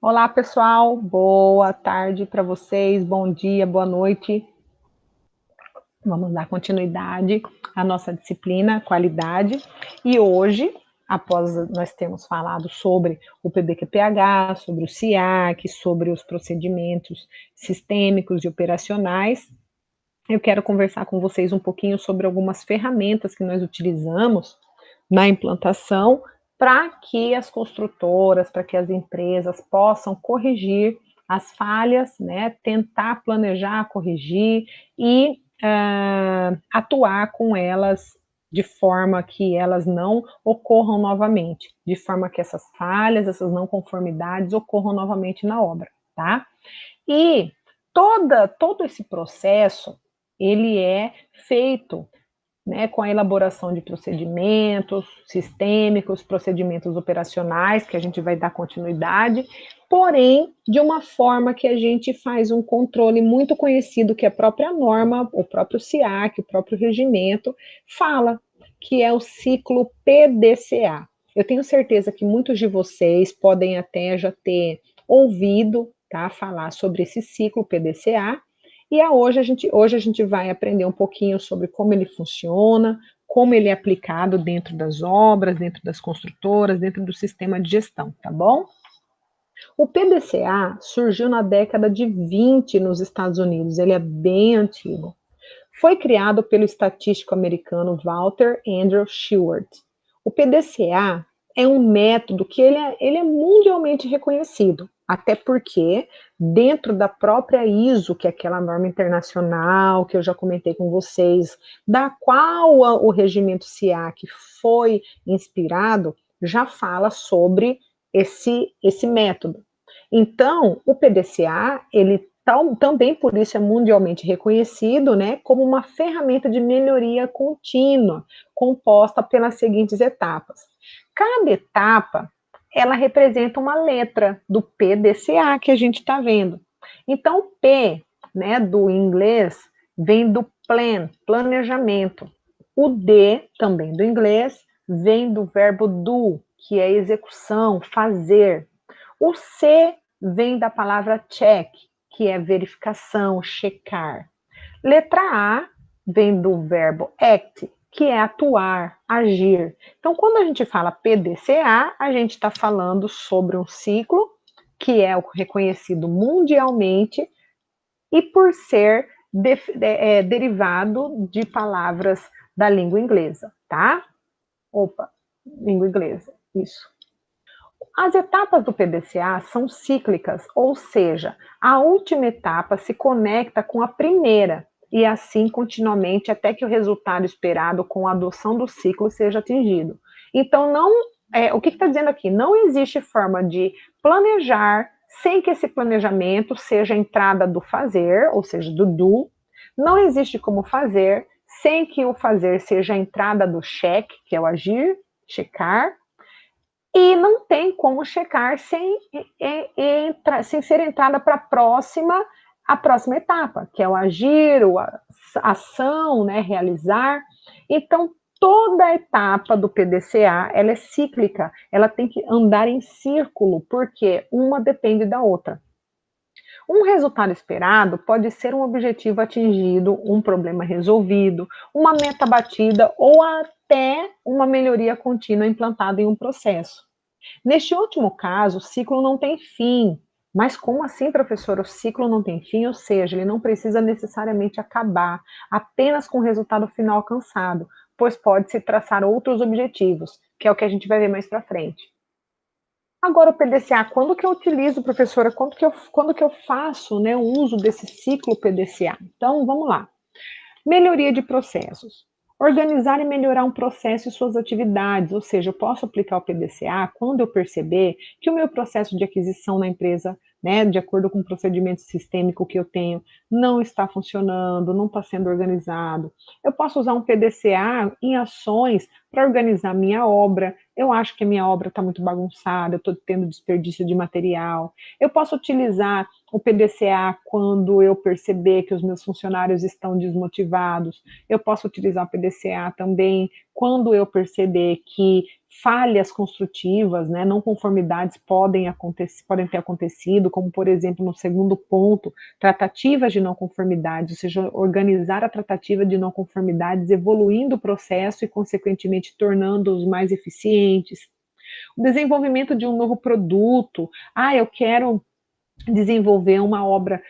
Olá, pessoal. Boa tarde para vocês. Bom dia, boa noite. Vamos dar continuidade à nossa disciplina qualidade. E hoje, após nós termos falado sobre o PBQPH, sobre o SIAC, sobre os procedimentos sistêmicos e operacionais, eu quero conversar com vocês um pouquinho sobre algumas ferramentas que nós utilizamos na implantação para que as construtoras, para que as empresas possam corrigir as falhas, né, tentar planejar, corrigir e atuar com elas de forma que elas não ocorram novamente, de forma que essas falhas, essas não conformidades ocorram novamente na obra, tá? E todo esse processo, ele é feito, né, com a elaboração de procedimentos sistêmicos, procedimentos operacionais, que a gente vai dar continuidade, porém, de uma forma que a gente faz um controle muito conhecido, que a própria norma, o próprio SIAC, o próprio regimento, fala, que é o ciclo PDCA. Eu tenho certeza que muitos de vocês podem até já ter ouvido, tá, falar sobre esse ciclo PDCA, e hoje a gente vai aprender um pouquinho sobre como ele funciona, como ele é aplicado dentro das obras, dentro das construtoras, dentro do sistema de gestão, tá bom? O PDCA surgiu na década de 20 nos Estados Unidos, ele é bem antigo. Foi criado pelo estatístico americano Walter Andrew Sheward. O PDCA é um método que ele é mundialmente reconhecido, até porque dentro da própria ISO, que é aquela norma internacional que eu já comentei com vocês, da qual o regimento SIAC foi inspirado, já fala sobre esse método. Então, o PDCA, ele também por isso é mundialmente reconhecido, né, como uma ferramenta de melhoria contínua, composta pelas seguintes etapas. Cada etapa, ela representa uma letra do PDCA que a gente está vendo. Então, o P, né, do inglês, vem do plan, planejamento. O D, também do inglês, vem do verbo do, que é execução, fazer. O C vem da palavra check, que é verificação, checar. Letra A vem do verbo act, que é atuar, agir. Então, quando a gente fala PDCA, a gente está falando sobre um ciclo que é reconhecido mundialmente e por ser derivado de palavras da língua inglesa, tá? Opa, língua inglesa, isso. As etapas do PDCA são cíclicas, ou seja, a última etapa se conecta com a primeira, e assim continuamente até que o resultado esperado com a adoção do ciclo seja atingido. Então, o que está dizendo aqui? Não existe forma de planejar sem que esse planejamento seja a entrada do fazer, ou seja, do do. Não existe como fazer sem que o fazer seja a entrada do check, que é o agir, checar, e não tem como checar sem ser entrada para a próxima etapa, que é o agir, a ação, né, realizar. Então, toda a etapa do PDCA, ela é cíclica, ela tem que andar em círculo, porque uma depende da outra. Um resultado esperado pode ser um objetivo atingido, um problema resolvido, uma meta batida ou até uma melhoria contínua implantada em um processo. Neste último caso, o ciclo não tem fim. Mas como assim, professor? O ciclo não tem fim, ou seja, ele não precisa necessariamente acabar apenas com o resultado final alcançado, pois pode-se traçar outros objetivos, que é o que a gente vai ver mais para frente. Agora, o PDCA, quando que eu utilizo, professora? Quando que eu faço, né, o uso desse ciclo PDCA? Então, vamos lá. Melhoria de processos. Organizar e melhorar um processo e suas atividades, ou seja, eu posso aplicar o PDCA quando eu perceber que o meu processo de aquisição na empresa, né, de acordo com o procedimento sistêmico que eu tenho, não está funcionando, não está sendo organizado. Eu posso usar um PDCA em ações para organizar minha obra. Eu acho que a minha obra está muito bagunçada, eu estou tendo desperdício de material. Eu posso utilizar o PDCA quando eu perceber que os meus funcionários estão desmotivados. Eu posso utilizar o PDCA também quando eu perceber que falhas construtivas, né, não conformidades podem ter acontecido, como por exemplo no segundo ponto, tratativas de não conformidade, ou seja, organizar a tratativa de não conformidades, evoluindo o processo e consequentemente tornando-os mais eficientes. O desenvolvimento de um novo produto, eu quero desenvolver uma obra,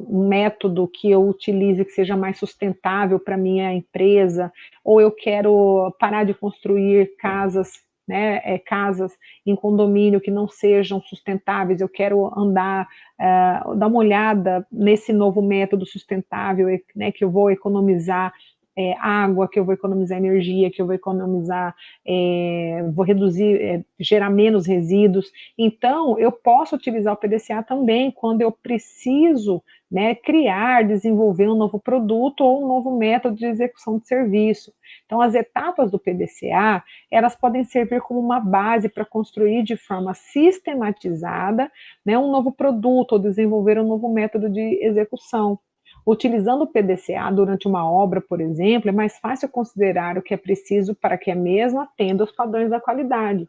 um método que eu utilize que seja mais sustentável para minha empresa, ou eu quero parar de construir casas, né, casas em condomínio que não sejam sustentáveis, eu quero andar, dar uma olhada nesse novo método sustentável, né, que eu vou economizar água, que eu vou economizar energia, que eu vou economizar, vou reduzir, gerar menos resíduos. Então, eu posso utilizar o PDCA também quando eu preciso, né, criar, desenvolver um novo produto ou um novo método de execução de serviço. Então, as etapas do PDCA, elas podem servir como uma base para construir de forma sistematizada, né, um novo produto ou desenvolver um novo método de execução. Utilizando o PDCA durante uma obra, por exemplo, é mais fácil considerar o que é preciso para que a mesma atenda os padrões da qualidade.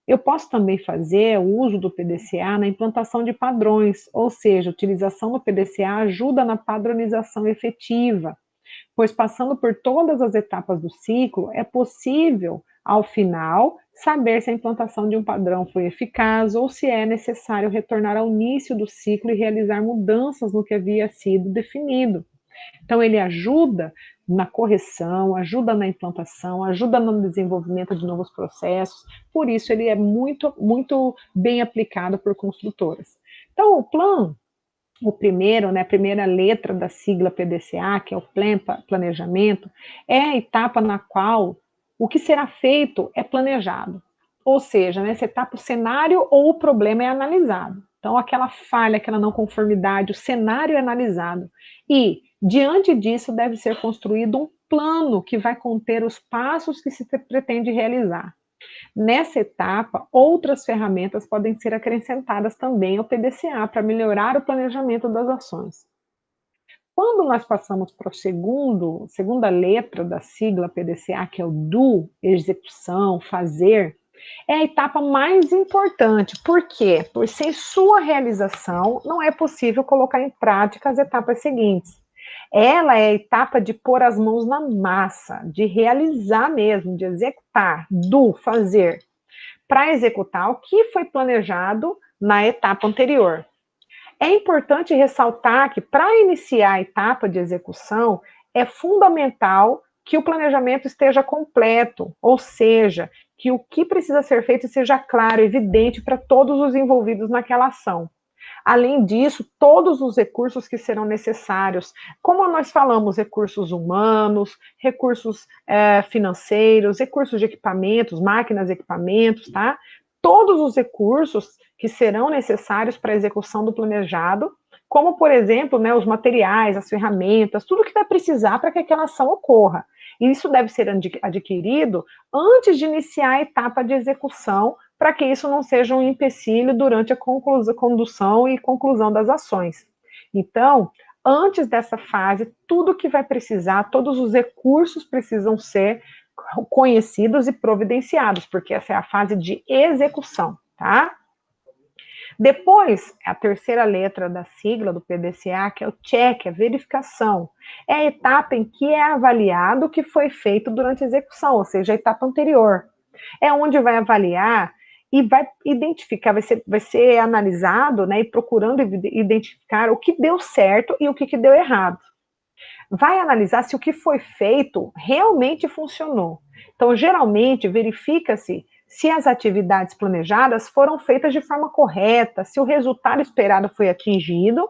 Eu posso também fazer o uso do PDCA na implantação de padrões, ou seja, a utilização do PDCA ajuda na padronização efetiva, pois passando por todas as etapas do ciclo, é possível, ao final, saber se a implantação de um padrão foi eficaz ou se é necessário retornar ao início do ciclo e realizar mudanças no que havia sido definido. Então, ele ajuda na correção, ajuda na implantação, ajuda no desenvolvimento de novos processos, por isso ele é muito, muito bem aplicado por construtoras. Então, o plano, o primeiro, né, a primeira letra da sigla PDCA, que é o planejamento, é a etapa na qual o que será feito é planejado. Ou seja, nessa etapa o cenário ou o problema é analisado. Então, aquela falha, aquela não conformidade, o cenário é analisado. E, diante disso, deve ser construído um plano que vai conter os passos que se pretende realizar. Nessa etapa, outras ferramentas podem ser acrescentadas também ao PDCA para melhorar o planejamento das ações. Quando nós passamos para a segunda letra da sigla PDCA, que é o do, execução, fazer, é a etapa mais importante. Por quê? Pois sem sua realização, não é possível colocar em prática as etapas seguintes. Ela é a etapa de pôr as mãos na massa, de realizar mesmo, de executar, do, fazer, para executar o que foi planejado na etapa anterior. É importante ressaltar que, para iniciar a etapa de execução, é fundamental que o planejamento esteja completo, ou seja, que o que precisa ser feito seja claro, evidente para todos os envolvidos naquela ação. Além disso, todos os recursos que serão necessários, como nós falamos, recursos humanos, recursos financeiros, recursos de equipamentos, máquinas e equipamentos, tá? Todos os recursos que serão necessários para a execução do planejado, como, por exemplo, né, os materiais, as ferramentas, tudo que vai precisar para que aquela ação ocorra. E isso deve ser adquirido antes de iniciar a etapa de execução, para que isso não seja um empecilho durante a condução e conclusão das ações. Então, antes dessa fase, tudo que vai precisar, todos os recursos precisam ser conhecidos e providenciados, porque essa é a fase de execução, tá? Depois, a terceira letra da sigla do PDCA, que é o check, a verificação. É a etapa em que é avaliado o que foi feito durante a execução, ou seja, a etapa anterior. É onde vai avaliar e vai identificar, vai ser analisado, né, e procurando identificar o que deu certo e o que deu errado. Vai analisar se o que foi feito realmente funcionou. Então, geralmente, verifica-se se as atividades planejadas foram feitas de forma correta, se o resultado esperado foi atingido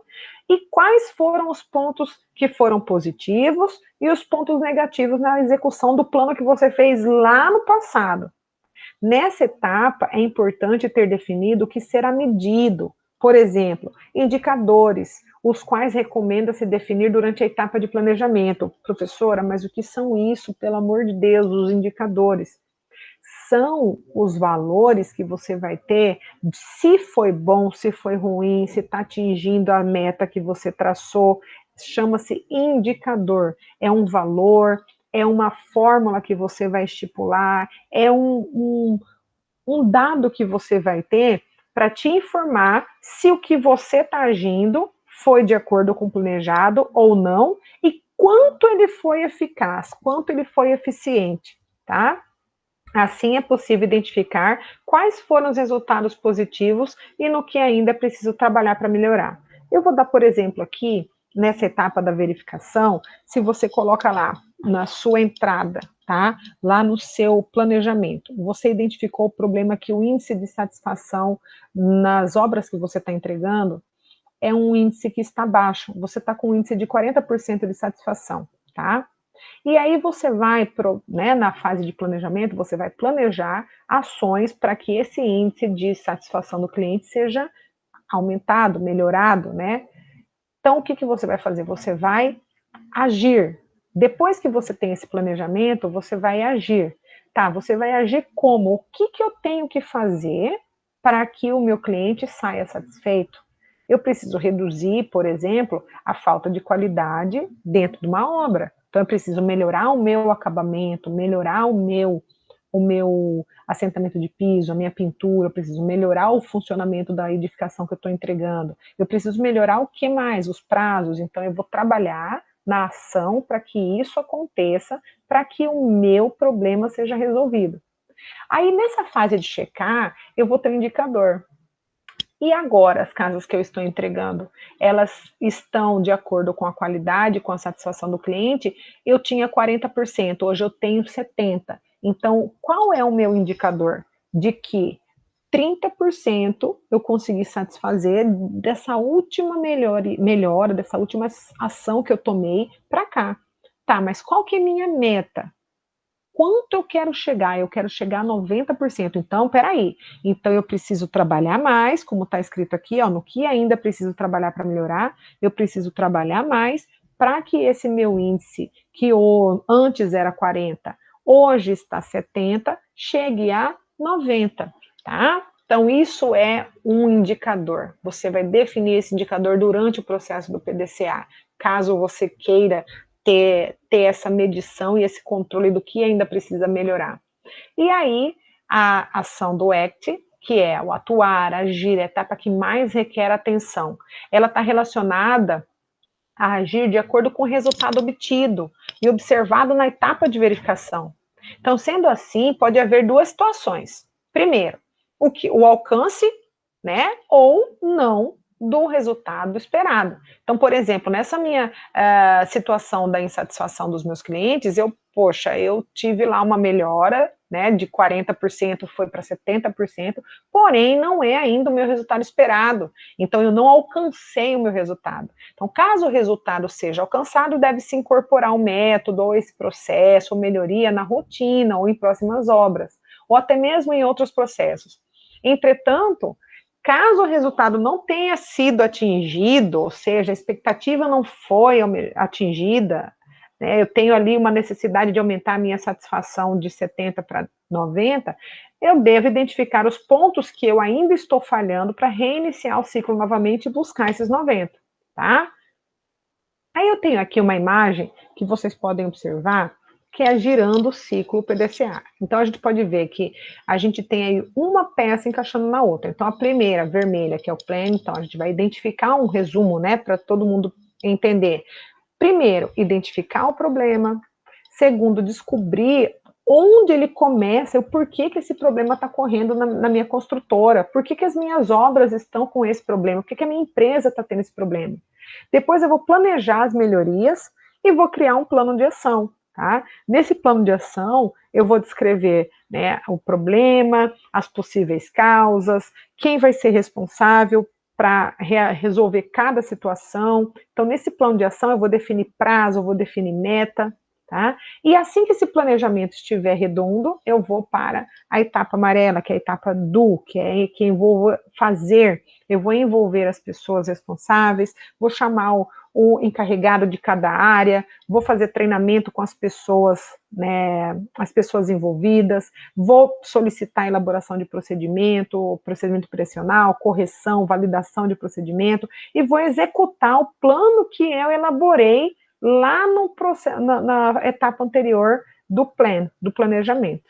e quais foram os pontos que foram positivos e os pontos negativos na execução do plano que você fez lá no passado. Nessa etapa, é importante ter definido o que será medido. Por exemplo, indicadores, os quais recomenda-se definir durante a etapa de planejamento. Professora, mas o que são isso, pelo amor de Deus, os indicadores? São os valores que você vai ter, se foi bom, se foi ruim, se está atingindo a meta que você traçou, chama-se indicador. É um valor, é uma fórmula que você vai estipular, é um dado que você vai ter para te informar se o que você está agindo foi de acordo com o planejado ou não, e quanto ele foi eficaz, quanto ele foi eficiente, tá? Assim é possível identificar quais foram os resultados positivos e no que ainda é preciso trabalhar para melhorar. Eu vou dar, por exemplo, aqui, nessa etapa da verificação, se você coloca lá na sua entrada, tá? Lá no seu planejamento, você identificou o problema que o índice de satisfação nas obras que você está entregando é um índice que está baixo, você está com um índice de 40% de satisfação, tá? E aí você vai, né, na fase de planejamento, você vai planejar ações para que esse índice de satisfação do cliente seja aumentado, melhorado, né? Então, o que, que você vai fazer? Você vai agir. Depois que você tem esse planejamento, você vai agir. Tá, você vai agir como? O que, que eu tenho que fazer para que o meu cliente saia satisfeito? Eu preciso reduzir, por exemplo, a falta de qualidade dentro de uma obra. Então, eu preciso melhorar o meu acabamento, melhorar o meu assentamento de piso, a minha pintura, eu preciso melhorar o funcionamento da edificação que eu estou entregando. Eu preciso melhorar o que mais? Os prazos. Então, eu vou trabalhar na ação para que isso aconteça, para que o meu problema seja resolvido. Aí, nessa fase de checar, eu vou ter um indicador. E agora, as casas que eu estou entregando, elas estão de acordo com a qualidade, com a satisfação do cliente? Eu tinha 40%, hoje eu tenho 70%. Então, qual é o meu indicador? De que 30% eu consegui satisfazer dessa última melhora, dessa última ação que eu tomei para cá. Tá, mas qual que é a minha meta? Quanto eu quero chegar? Eu quero chegar a 90%. Então, peraí. Então, eu preciso trabalhar mais, como está escrito aqui, ó, no que ainda preciso trabalhar para melhorar, eu preciso trabalhar mais para que esse meu índice, que antes era 40, hoje está 70, chegue a 90, tá? Então, isso é um indicador. Você vai definir esse indicador durante o processo do PDCA. Caso você queira ter essa medição e esse controle do que ainda precisa melhorar. E aí, a ação do ACT, que é o atuar, agir, a etapa que mais requer atenção, ela está relacionada a agir de acordo com o resultado obtido e observado na etapa de verificação. Então, sendo assim, pode haver duas situações. Primeiro, o alcance, né, ou não do resultado esperado. Então, por exemplo, nessa minha situação da insatisfação dos meus clientes, eu tive lá uma melhora, né, de 40% foi para 70%, porém não é ainda o meu resultado esperado. Então, eu não alcancei o meu resultado. Então, caso o resultado seja alcançado, deve-se incorporar um método ou esse processo ou melhoria na rotina ou em próximas obras, ou até mesmo em outros processos. Entretanto, caso o resultado não tenha sido atingido, ou seja, a expectativa não foi atingida, né, eu tenho ali uma necessidade de aumentar a minha satisfação de 70 para 90, eu devo identificar os pontos que eu ainda estou falhando para reiniciar o ciclo novamente e buscar esses 90, tá? Aí eu tenho aqui uma imagem que vocês podem observar, que é girando o ciclo PDCA. Então, a gente pode ver que a gente tem aí uma peça encaixando na outra. Então, a primeira, vermelha, que é o plano, então a gente vai identificar um resumo, né, para todo mundo entender. Primeiro, identificar o problema. Segundo, descobrir onde ele começa e o porquê que esse problema está correndo na minha construtora. Por que as minhas obras estão com esse problema? Por que a minha empresa está tendo esse problema? Depois eu vou planejar as melhorias e vou criar um plano de ação. Tá? Nesse plano de ação, eu vou descrever, né, o problema, as possíveis causas, quem vai ser responsável para resolver cada situação. Então, nesse plano de ação, eu vou definir prazo, eu vou definir meta, tá? E assim que esse planejamento estiver redondo, eu vou para a etapa amarela, que é a etapa do, que é que eu vou fazer, eu vou envolver as pessoas responsáveis, vou chamar o encarregado de cada área, vou fazer treinamento com as pessoas, né, as pessoas envolvidas, vou solicitar elaboração de procedimento operacional, correção, validação de procedimento, e vou executar o plano que eu elaborei lá no processo, na etapa anterior do plan, do planejamento.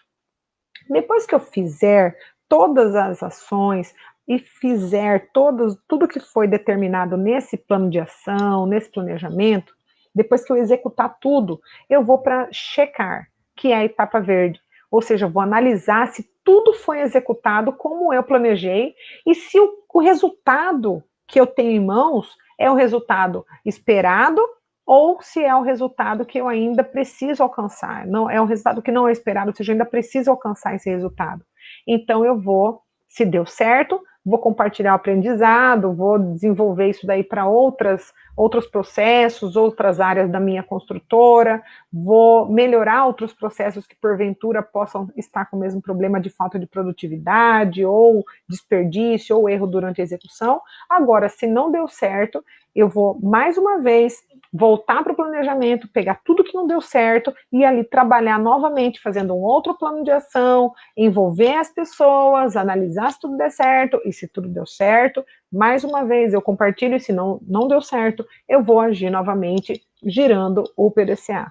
Depois que eu fizer todas as ações e fizer tudo que foi determinado nesse plano de ação, nesse planejamento, depois que eu executar tudo, eu vou para checar, que é a etapa verde. Ou seja, eu vou analisar se tudo foi executado como eu planejei e se o resultado que eu tenho em mãos é o resultado esperado ou se é o resultado que eu ainda preciso alcançar. Não é um resultado que não é esperado, ou seja, eu ainda preciso alcançar esse resultado. Então eu vou, se deu certo, vou compartilhar o aprendizado, vou desenvolver isso daí para outros processos, outras áreas da minha construtora, vou melhorar outros processos que porventura possam estar com o mesmo problema de falta de produtividade, ou desperdício, ou erro durante a execução. Agora, se não deu certo, eu vou mais uma vez voltar para o planejamento, pegar tudo que não deu certo e ali trabalhar novamente, fazendo um outro plano de ação, envolver as pessoas, analisar se tudo der certo, e se tudo deu certo, mais uma vez eu compartilho, e se não deu certo, eu vou agir novamente, girando o PDCA.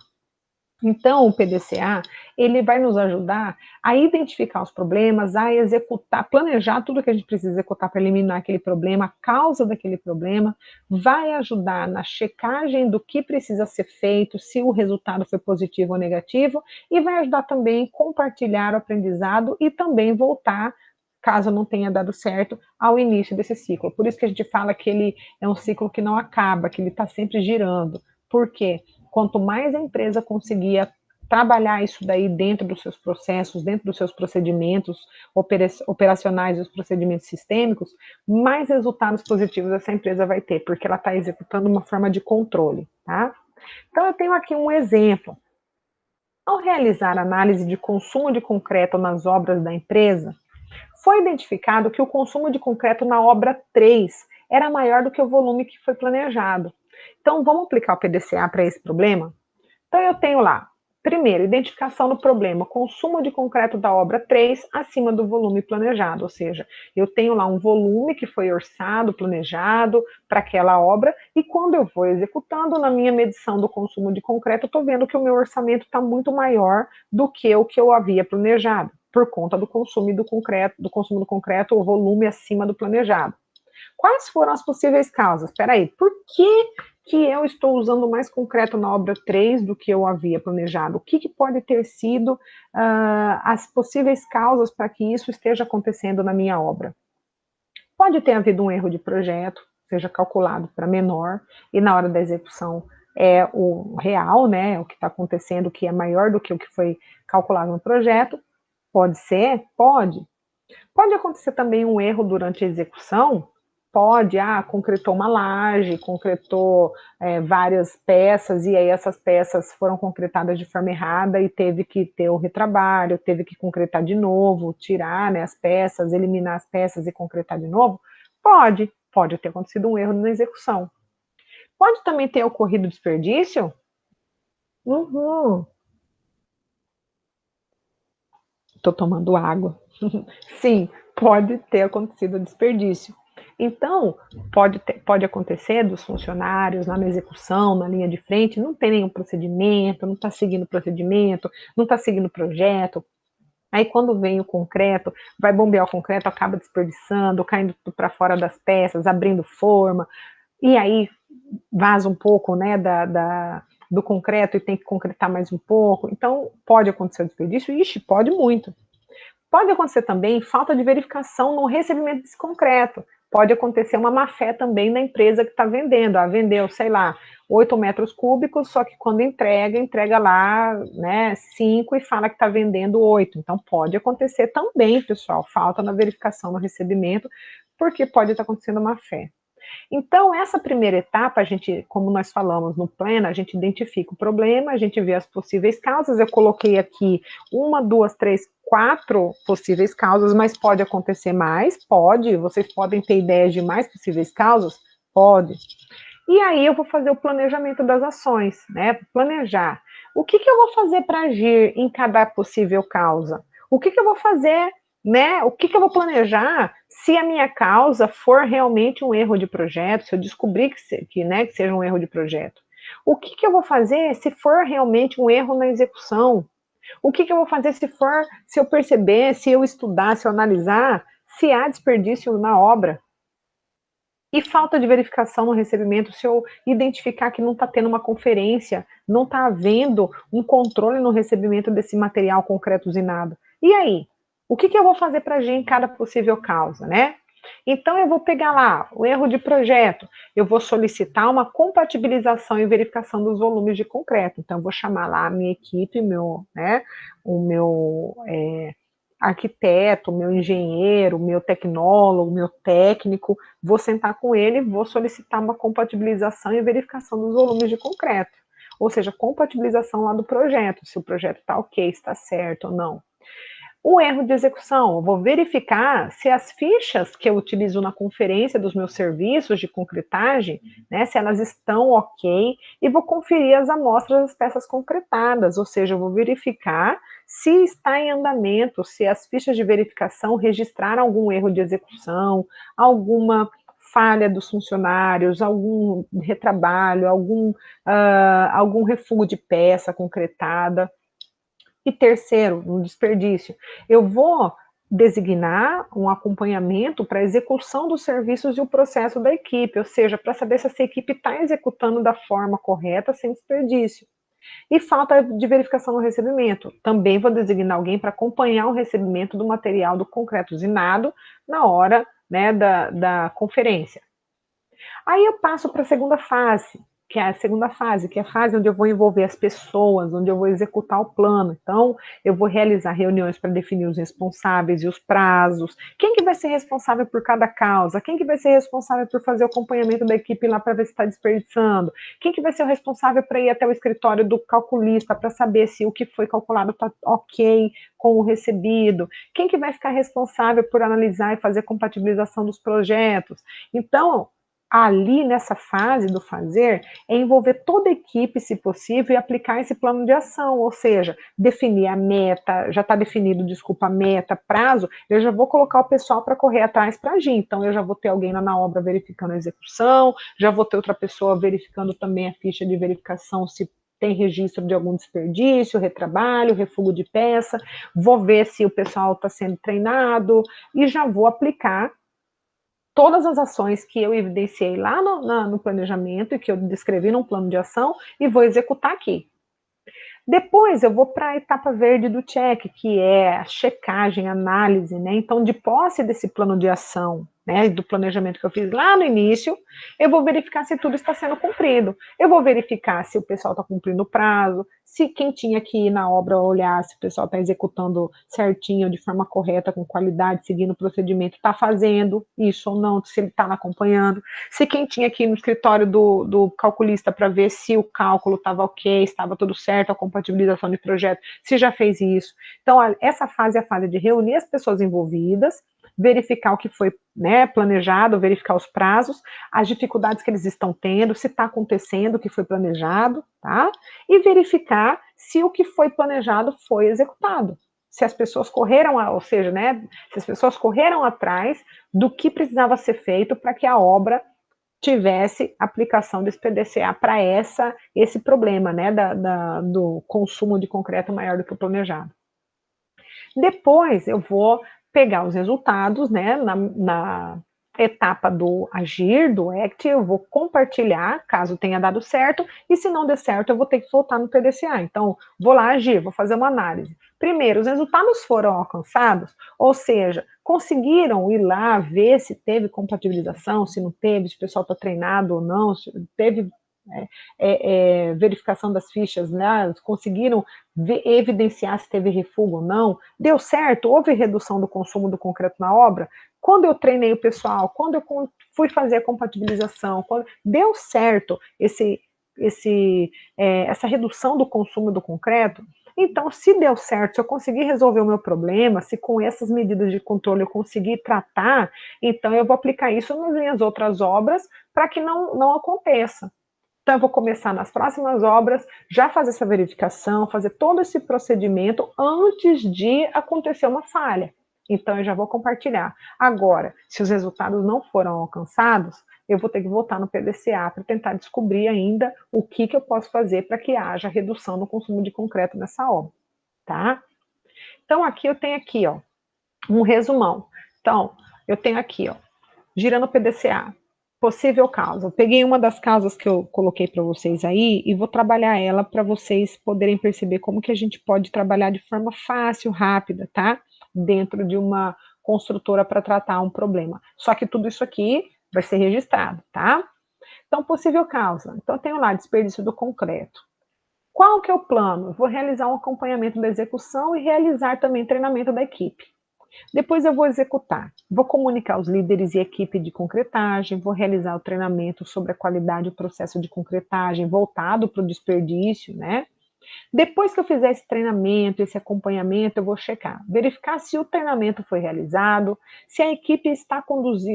Então, o PDCA, ele vai nos ajudar a identificar os problemas, a executar, planejar tudo que a gente precisa executar para eliminar aquele problema, a causa daquele problema, vai ajudar na checagem do que precisa ser feito, se o resultado foi positivo ou negativo, e vai ajudar também a compartilhar o aprendizado e também voltar, caso não tenha dado certo, ao início desse ciclo. Por isso que a gente fala que ele é um ciclo que não acaba, que ele está sempre girando. Por quê? Quanto mais a empresa conseguia trabalhar isso daí dentro dos seus processos, dentro dos seus procedimentos operacionais e os procedimentos sistêmicos, mais resultados positivos essa empresa vai ter, porque ela está executando uma forma de controle, tá? Então, eu tenho aqui um exemplo. Ao realizar análise de consumo de concreto nas obras da empresa, foi identificado que o consumo de concreto na obra 3 era maior do que o volume que foi planejado. Então, vamos aplicar o PDCA para esse problema? Então, eu tenho lá, primeiro, identificação do problema, consumo de concreto da obra 3 acima do volume planejado, ou seja, eu tenho lá um volume que foi orçado, planejado para aquela obra, e quando eu vou executando, na minha medição do consumo de concreto, eu estou vendo que o meu orçamento está muito maior do que o que eu havia planejado, por conta do consumo do concreto, o volume acima do planejado. Quais foram as possíveis causas? Espera aí, por que eu estou usando mais concreto na obra 3 do que eu havia planejado? O que pode ter sido as possíveis causas para que isso esteja acontecendo na minha obra? Pode ter havido um erro de projeto, seja calculado para menor, e na hora da execução é o real, né, o que está acontecendo, que é maior do que o que foi calculado no projeto. Pode ser? Pode. Pode acontecer também um erro durante a execução? Pode, concretou uma laje, concretou várias peças, e aí essas peças foram concretadas de forma errada e teve que ter o retrabalho, teve que concretar de novo, tirar, né, as peças, eliminar as peças e concretar de novo? Pode ter acontecido um erro na execução. Pode também ter ocorrido desperdício? Uhum. Estou tomando água. Sim, pode ter acontecido desperdício. Então, pode acontecer dos funcionários lá na execução, na linha de frente, não tem nenhum procedimento, não está seguindo procedimento, não está seguindo projeto. Aí, quando vem o concreto, vai bombear o concreto, acaba desperdiçando, caindo para fora das peças, abrindo forma, e aí vaza um pouco, né, do concreto e tem que concretar mais um pouco. Então, pode acontecer o desperdício? Ixi, pode muito. Pode acontecer também falta de verificação no recebimento desse concreto. Pode acontecer uma má-fé também na empresa que está vendendo. Vendeu, sei lá, 8 metros cúbicos, só que quando entrega lá, né, 5 e fala que está vendendo 8. Então, pode acontecer também, pessoal, falta na verificação no recebimento, porque pode estar acontecendo má-fé. Então, essa primeira etapa, a gente, como nós falamos no pleno, a gente identifica o problema, a gente vê as possíveis causas. Eu coloquei aqui 1, 2, 3, 4 possíveis causas, mas pode acontecer mais? Pode. Vocês podem ter ideias de mais possíveis causas? Pode. E aí eu vou fazer o planejamento das ações, né? Planejar. O que eu vou fazer para agir em cada possível causa? O que eu vou fazer, né? O que eu vou planejar se a minha causa for realmente um erro de projeto, se eu descobrir que seja um erro de projeto? O que eu vou fazer se for realmente um erro na execução? O que eu vou fazer se eu perceber, se eu estudar, se eu analisar, se há desperdício na obra? E falta de verificação no recebimento, se eu identificar que não está tendo uma conferência, não está havendo um controle no recebimento desse material concreto usinado. E aí? O que eu vou fazer para agir em cada possível causa, né? Então, eu vou pegar lá o erro de projeto, eu vou solicitar uma compatibilização e verificação dos volumes de concreto. Então, eu vou chamar lá a minha equipe, o meu arquiteto, o meu engenheiro, o meu tecnólogo, o meu técnico, vou sentar com ele, vou solicitar uma compatibilização e verificação dos volumes de concreto. Ou seja, compatibilização lá do projeto, se o projeto está ok, está certo ou não. O erro de execução, eu vou verificar se as fichas que eu utilizo na conferência dos meus serviços de concretagem, né, se elas estão ok, e vou conferir as amostras das peças concretadas, ou seja, eu vou verificar se está em andamento, se as fichas de verificação registraram algum erro de execução, alguma falha dos funcionários, algum retrabalho, algum refugo de peça concretada. E terceiro, um desperdício, eu vou designar um acompanhamento para a execução dos serviços e o processo da equipe, ou seja, para saber se essa equipe está executando da forma correta, sem desperdício. E falta de verificação no recebimento. Também vou designar alguém para acompanhar o recebimento do material do concreto usinado na hora, né, da conferência. Aí eu passo para a segunda fase, que é a fase onde eu vou envolver as pessoas, onde eu vou executar o plano. Então, eu vou realizar reuniões para definir os responsáveis e os prazos. Quem que vai ser responsável por cada causa? Quem que vai ser responsável por fazer o acompanhamento da equipe lá para ver se está desperdiçando? Quem que vai ser o responsável para ir até o escritório do calculista para saber se o que foi calculado está ok com o recebido? Quem que vai ficar responsável por analisar e fazer compatibilização dos projetos? Então, ali nessa fase do fazer, é envolver toda a equipe, se possível, e aplicar esse plano de ação, ou seja, definir a meta, já está definido, desculpa, a meta, prazo, eu já vou colocar o pessoal para correr atrás para agir, então eu já vou ter alguém lá na obra verificando a execução, já vou ter outra pessoa verificando também a ficha de verificação se tem registro de algum desperdício, retrabalho, refugo de peça, vou ver se o pessoal está sendo treinado e já vou aplicar todas as ações que eu evidenciei lá no planejamento e que eu descrevi num plano de ação e vou executar aqui. Depois eu vou para a etapa verde do check, que é a checagem, análise, né? Então, de posse desse plano de ação, né, do planejamento que eu fiz lá no início, eu vou verificar se tudo está sendo cumprido. Eu vou verificar se o pessoal está cumprindo o prazo, se quem tinha que ir na obra olhar se o pessoal está executando certinho, de forma correta, com qualidade, seguindo o procedimento, está fazendo isso ou não, se ele está acompanhando. Se quem tinha que ir no escritório do calculista para ver se o cálculo estava ok, estava tudo certo, a compatibilização de projeto, se já fez isso. Então, essa fase é a fase de reunir as pessoas envolvidas, verificar o que foi, né, planejado, verificar os prazos, as dificuldades que eles estão tendo, se está acontecendo o que foi planejado, tá? E verificar se o que foi planejado foi executado. Se as pessoas correram, ou seja, né, se as pessoas correram atrás do que precisava ser feito para que a obra tivesse aplicação desse PDCA para esse problema, né, do consumo de concreto maior do que o planejado. Depois eu vou pegar os resultados, né, na etapa do agir, do ACT, eu vou compartilhar, caso tenha dado certo, e se não der certo, eu vou ter que voltar no PDCA. Então, vou lá agir, vou fazer uma análise. Primeiro, os resultados foram alcançados, ou seja, conseguiram ir lá ver se teve compatibilização, se não teve, se o pessoal está treinado ou não, se teve verificação das fichas, né? Conseguiram evidenciar se teve refúgio ou não, deu certo, houve redução do consumo do concreto na obra, quando eu treinei o pessoal, quando eu fui fazer a compatibilização, deu certo essa redução do consumo do concreto. Então, se deu certo, se eu conseguir resolver o meu problema, se com essas medidas de controle eu conseguir tratar, então eu vou aplicar isso nas minhas outras obras para que não aconteça. Então, eu vou começar nas próximas obras, já fazer essa verificação, fazer todo esse procedimento antes de acontecer uma falha. Então, eu já vou compartilhar. Agora, se os resultados não foram alcançados, eu vou ter que voltar no PDCA para tentar descobrir ainda o que eu posso fazer para que haja redução no consumo de concreto nessa obra, tá? Então, aqui eu tenho aqui, ó, um resumão. Então, eu tenho aqui, ó, girando o PDCA, possível causa. Eu peguei uma das causas que eu coloquei para vocês aí e vou trabalhar ela para vocês poderem perceber como que a gente pode trabalhar de forma fácil, rápida, tá? Dentro de uma construtora para tratar um problema. Só que tudo isso aqui vai ser registrado, tá? Então, possível causa. Então, eu tenho lá desperdício do concreto. Qual que é o plano? Vou realizar um acompanhamento da execução e realizar também treinamento da equipe. Depois eu vou executar. Vou comunicar aos líderes e equipe de concretagem, vou realizar o treinamento sobre a qualidade e o processo de concretagem voltado para o desperdício, né? Depois que eu fizer esse treinamento, esse acompanhamento, eu vou checar, verificar se o treinamento foi realizado, se a equipe está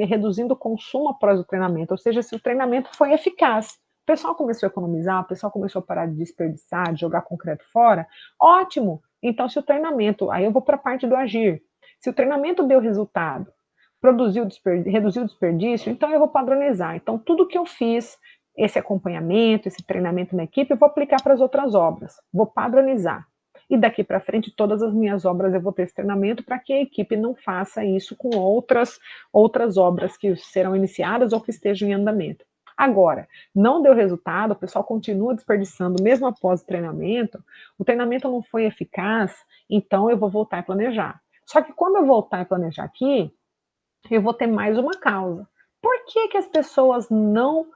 reduzindo o consumo após o treinamento, ou seja, se o treinamento foi eficaz. O pessoal começou a economizar, o pessoal começou a parar de desperdiçar, de jogar concreto fora, ótimo! Então, se o treinamento, aí eu vou para a parte do agir. Se o treinamento deu resultado, reduziu o desperdício, então eu vou padronizar. Então, tudo que eu fiz, esse acompanhamento, esse treinamento na equipe, eu vou aplicar para as outras obras, vou padronizar. E daqui para frente, todas as minhas obras eu vou ter esse treinamento para que a equipe não faça isso com outras obras que serão iniciadas ou que estejam em andamento. Agora, não deu resultado, o pessoal continua desperdiçando mesmo após o treinamento não foi eficaz, então eu vou voltar a planejar. Só que quando eu voltar a planejar aqui, eu vou ter mais uma causa. Por que que as pessoas não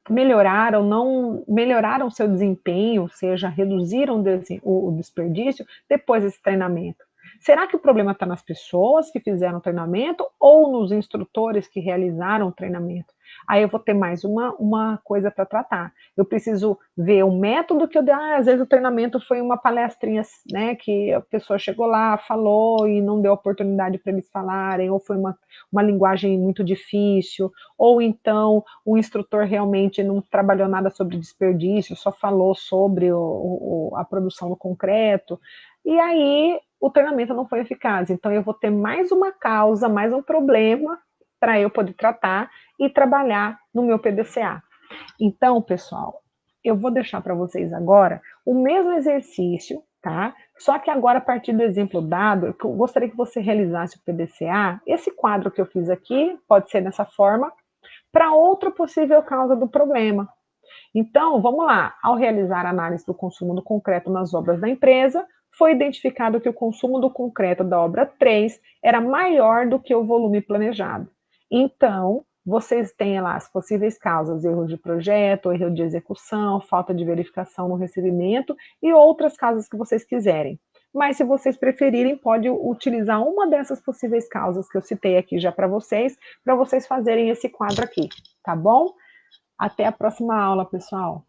melhoraram seu desempenho, ou seja, reduziram o desperdício depois desse treinamento? Será que o problema está nas pessoas que fizeram o treinamento ou nos instrutores que realizaram o treinamento? Aí eu vou ter mais uma coisa para tratar. Eu preciso ver o método que eu dei. Às vezes o treinamento foi uma palestrinha, né, que a pessoa chegou lá, falou e não deu oportunidade para eles falarem, ou foi uma linguagem muito difícil, ou então o instrutor realmente não trabalhou nada sobre desperdício, só falou sobre a produção do concreto, e aí o treinamento não foi eficaz. Então eu vou ter mais uma causa, mais um problema para eu poder tratar e trabalhar no meu PDCA. Então, pessoal, eu vou deixar para vocês agora o mesmo exercício, tá? Só que agora, a partir do exemplo dado, eu gostaria que você realizasse o PDCA. Esse quadro que eu fiz aqui pode ser dessa forma, para outra possível causa do problema. Então, vamos lá. Ao realizar a análise do consumo do concreto nas obras da empresa, foi identificado que o consumo do concreto da obra 3 era maior do que o volume planejado. Então, vocês têm lá as possíveis causas: erro de projeto, erro de execução, falta de verificação no recebimento e outras causas que vocês quiserem. Mas, se vocês preferirem, pode utilizar uma dessas possíveis causas que eu citei aqui já para vocês fazerem esse quadro aqui, tá bom? Até a próxima aula, pessoal!